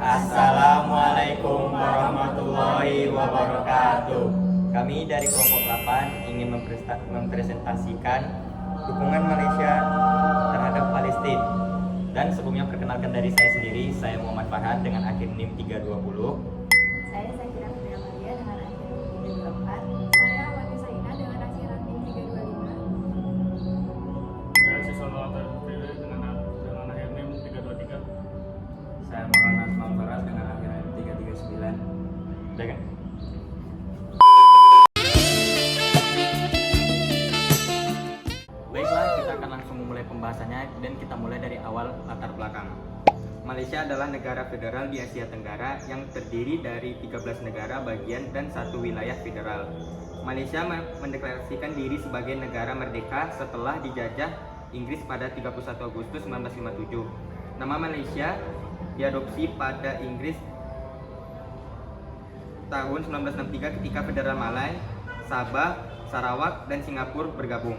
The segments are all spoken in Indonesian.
Assalamualaikum warahmatullahi wabarakatuh. Kami dari kelompok 8 ingin mempresentasikan dukungan Malaysia terhadap Palestina. Dan sebelumnya perkenalkan dari saya sendiri, saya Muhammad Farhan dengan akhir NIM 320. Saya Zakira Fitria Maria dengan akhir NIM 324. Saya Wati Saina dengan akhir NIM 325. Saya siswa Lawatan Fili dengan akhir NIM 323. Saya Maulana Asmal Faras dengan akhir NIM 339. Jangan. Baiklah, kita akan langsung memulai pembahasannya dan kita mulai dari awal latar belakang. Malaysia adalah negara federal di Asia Tenggara yang terdiri dari 13 negara bagian dan satu wilayah federal. Malaysia mendeklarasikan diri sebagai negara merdeka setelah dijajah Inggris pada 31 Agustus 1957. Nama Malaysia diadopsi pada Inggris tahun 1963 ketika Federal Malay, Sabah, Sarawak, dan Singapura bergabung.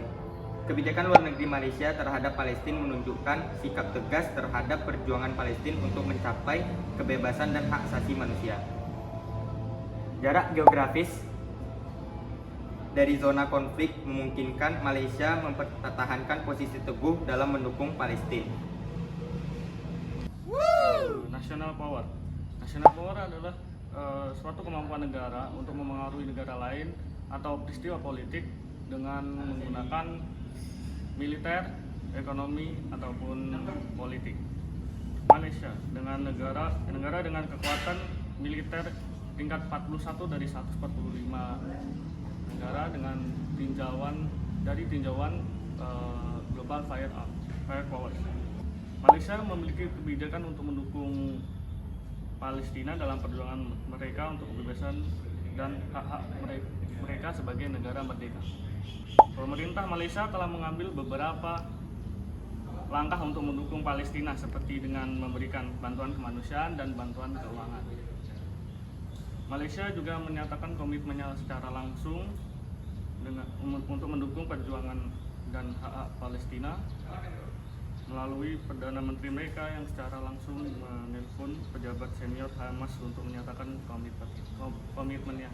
Kebijakan luar negeri Malaysia terhadap Palestina menunjukkan sikap tegas terhadap perjuangan Palestina untuk mencapai kebebasan dan hak asasi manusia. Jarak geografis dari zona konflik memungkinkan Malaysia mempertahankan posisi teguh dalam mendukung Palestina. National power. National power adalah suatu kemampuan negara untuk memengaruhi negara lain atau peristiwa politik dengan menggunakan militer, ekonomi, ataupun politik. Malaysia dengan negara dengan kekuatan militer tingkat 41 dari 145 negara dengan tinjauan Global Fire Power. Malaysia memiliki kebijakan untuk mendukung Palestina dalam perjuangan mereka untuk kebebasan dan hak-hak mereka sebagai negara merdeka. Pemerintah Malaysia telah mengambil beberapa langkah untuk mendukung Palestina seperti dengan memberikan bantuan kemanusiaan dan bantuan keuangan. Malaysia juga menyatakan komitmennya secara langsung untuk mendukung perjuangan dan hak-hak Palestina melalui Perdana Menteri mereka yang secara langsung menelpon pejabat senior Hamas untuk menyatakan komitmennya.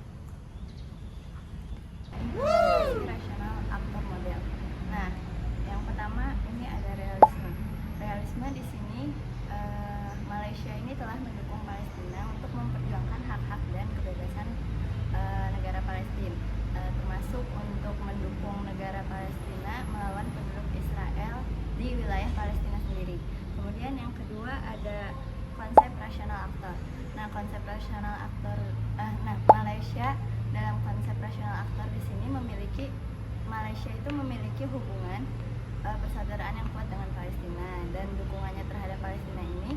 Rasional aktor model. Nah, yang pertama ini ada realisme. Realisme di sini Malaysia ini telah mendukung Palestina untuk memperjuangkan hak-hak dan kebebasan negara Palestina, termasuk untuk mendukung negara Palestina melawan penduduk Israel di wilayah Palestina sendiri. Kemudian yang kedua ada konsep rasional aktor. Nah, konsep rasional aktor, Malaysia dalam konsep rasional aktor di sini Malaysia itu memiliki hubungan persaudaraan yang kuat dengan Palestina, dan dukungannya terhadap Palestina ini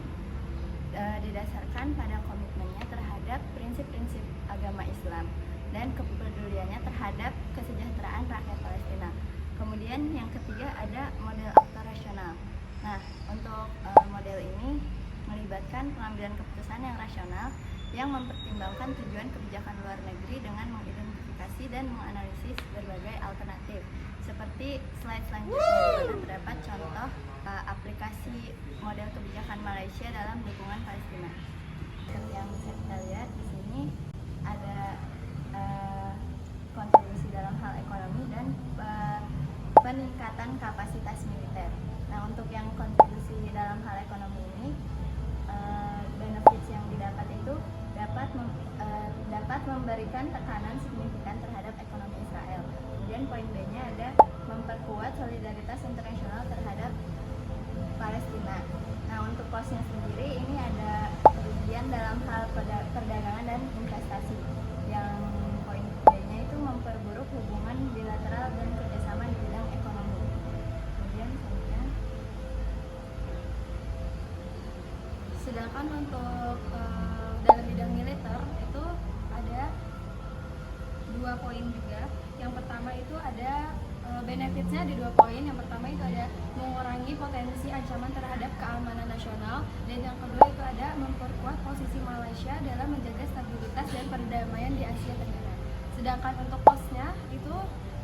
didasarkan pada komitmennya terhadap prinsip-prinsip agama Islam dan kepeduliannya terhadap kesejahteraan rakyat Palestina. Kemudian yang ketiga ada model aktor rasional. Nah, untuk model ini melibatkan pengambilan keputusan yang rasional yang mempertimbangkan tujuan kebijakan luar negeri dengan mengidentifikasi dan menganalisis berbagai alternatif. Seperti slide selanjutnya di mana terdapat contoh aplikasi model kebijakan Malaysia dalam dukungan Palestina. Yang bisa kita lihat di sini ada kontribusi dalam hal ekonomi dan peningkatan kapasitas militer. Nah, untuk yang kontribusi dalam hal ekonomi ini, benefits yang didapat itu dapat memberikan tekanan signifikan terhadap ekonomi Israel. Kemudian poin B-nya ada memperkuat solidaritas internasional terhadap Palestina. Nah, untuk cost-nya sendiri ini ada kerugian dalam hal perdagangan dan investasi. Yang poin B-nya itu memperburuk hubungan bilateral dan kerjasama di bidang ekonomi. Kemudian selanjutnya, sedangkan untuk dalam bidang militer itu ada 2 poin juga. Yang pertama itu ada benefitsnya di 2 poin. Yang pertama itu ada mengurangi potensi ancaman terhadap keamanan nasional, dan yang kedua itu ada memperkuat posisi Malaysia dalam menjaga stabilitas dan perdamaian di Asia Tenggara. Sedangkan untuk cost-nya itu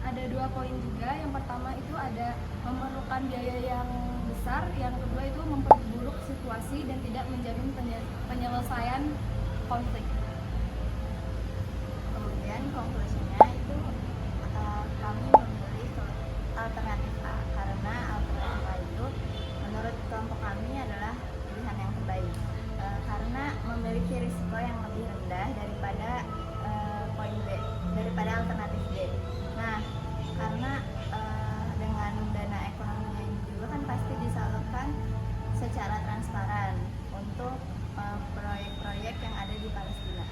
ada 2 poin juga. Yang pertama itu ada memerlukan biaya yang besar, yang kedua itu memperburuk situasi dan tidak menjamin penyelesaian penyelesaian konflik. Kemudian konklusinya itu kami memilih alternatif A karena alternatif A itu menurut kelompok kami adalah pilihan yang terbaik karena memiliki risiko yang lebih rendah daripada poin B, daripada alternatif B. Nah, karena dengan dana ekonominya ini juga kan pasti disalurkan secara transparan untuk proyek-proyek yang ada di Palestina.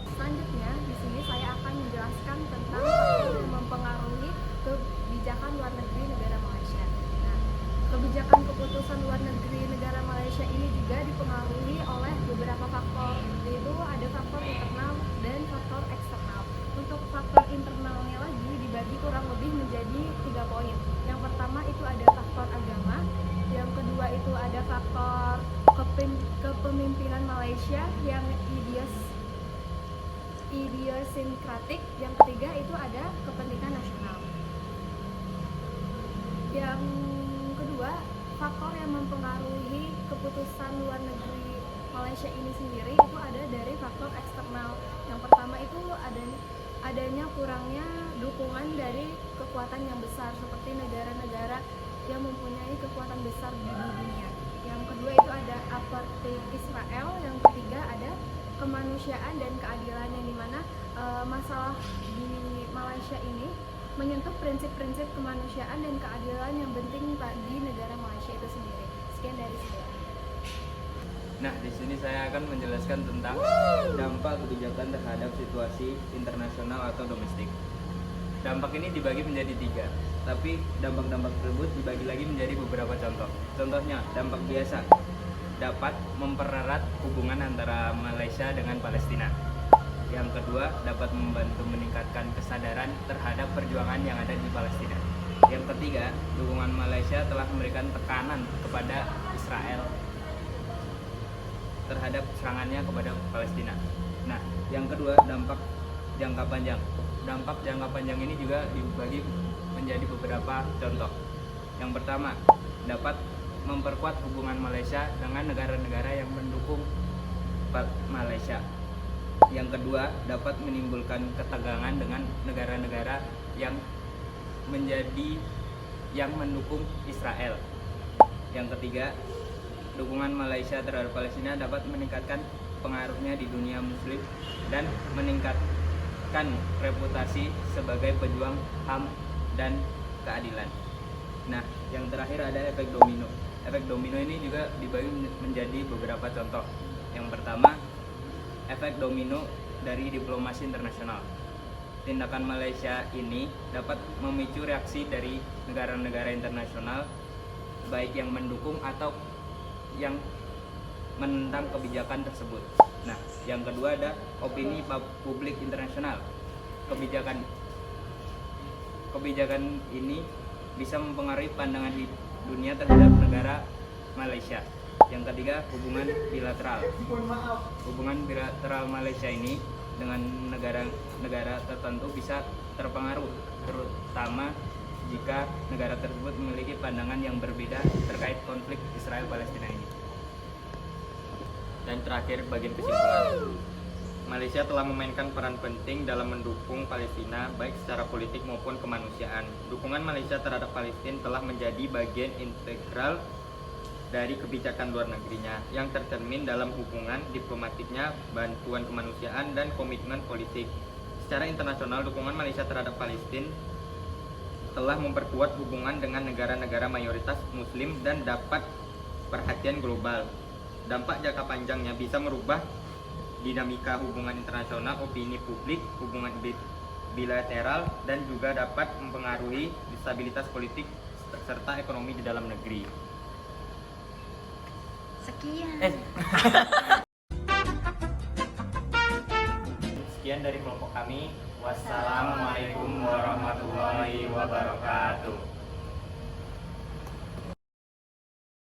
Selanjutnya, di sini saya akan menjelaskan tentang faktor yang mempengaruhi kebijakan luar negeri negara Malaysia. Nah, kebijakan keputusan luar negeri negara Malaysia ini juga dipengaruhi oleh beberapa faktor, yaitu ada faktor internal dan faktor eksternal. Untuk faktor internalnya lagi dibagi kurang lebih menjadi 3 poin. Yang pertama itu ada faktor agama, yang kedua itu ada faktor kepemimpinan Malaysia yang idiosinkratik, yang ketiga itu ada kepentingan nasional. Yang kedua, faktor yang mempengaruhi keputusan luar negeri Malaysia ini sendiri itu ada dari faktor eksternal. Yang pertama itu adanya kurangnya dukungan dari kekuatan yang besar seperti negara-negara yang mempunyai kekuatan besar di dunia. Yang kedua itu ada apartheid Israel, yang ketiga ada kemanusiaan dan keadilan, yang dimana masalah di Malaysia ini menyentuh prinsip-prinsip kemanusiaan dan keadilan yang penting bagi negara Malaysia itu sendiri. Sekian dari saya. Nah, di sini saya akan menjelaskan tentang dampak kebijakan terhadap situasi internasional atau domestik. Dampak ini dibagi menjadi 3, tapi dampak-dampak tersebut dibagi lagi menjadi beberapa contoh. Contohnya, dampak biasa dapat mempererat hubungan antara Malaysia dengan Palestina. Yang kedua, dapat membantu meningkatkan kesadaran terhadap perjuangan yang ada di Palestina. Yang ketiga, dukungan Malaysia telah memberikan tekanan kepada Israel terhadap serangannya kepada Palestina. Nah, yang kedua, dampak jangka panjang. Dampak jangka panjang ini juga dibagi menjadi beberapa contoh. Yang pertama, dapat memperkuat hubungan Malaysia dengan negara-negara yang mendukung Malaysia. Yang kedua, dapat menimbulkan ketegangan dengan negara-negara yang mendukung Israel. Yang ketiga, dukungan Malaysia terhadap Palestina dapat meningkatkan pengaruhnya di dunia muslim dan meningkatkan reputasi sebagai pejuang HAM dan keadilan. Nah, yang terakhir ada efek domino. Efek domino ini juga dibagi menjadi beberapa contoh. Yang pertama, efek domino dari diplomasi internasional. Tindakan Malaysia ini dapat memicu reaksi dari negara-negara internasional, baik yang mendukung atau yang menentang kebijakan tersebut. Nah, yang kedua ada opini publik internasional. Kebijakan ini bisa mempengaruhi pandangan di dunia terhadap negara Malaysia. Yang ketiga, hubungan bilateral. Hubungan bilateral Malaysia ini dengan negara-negara tertentu bisa terpengaruh, terutama jika negara tersebut memiliki pandangan yang berbeda terkait konflik Israel-Palestina ini. Dan terakhir, bagian kesimpulan. Malaysia telah memainkan peran penting dalam mendukung Palestina baik secara politik maupun kemanusiaan. Dukungan Malaysia terhadap Palestina telah menjadi bagian integral dari kebijakan luar negerinya yang tercermin dalam hubungan diplomatiknya, bantuan kemanusiaan, dan komitmen politik. Secara internasional, dukungan Malaysia terhadap Palestina telah memperkuat hubungan dengan negara-negara mayoritas muslim dan dapat perhatian global. Dampak jangka panjangnya bisa merubah dinamika hubungan internasional, opini publik, hubungan bilateral, dan juga dapat mempengaruhi stabilitas politik serta ekonomi di dalam negeri. Sekian dari kelompok kami. Wassalamualaikum warahmatullahi wabarakatuh.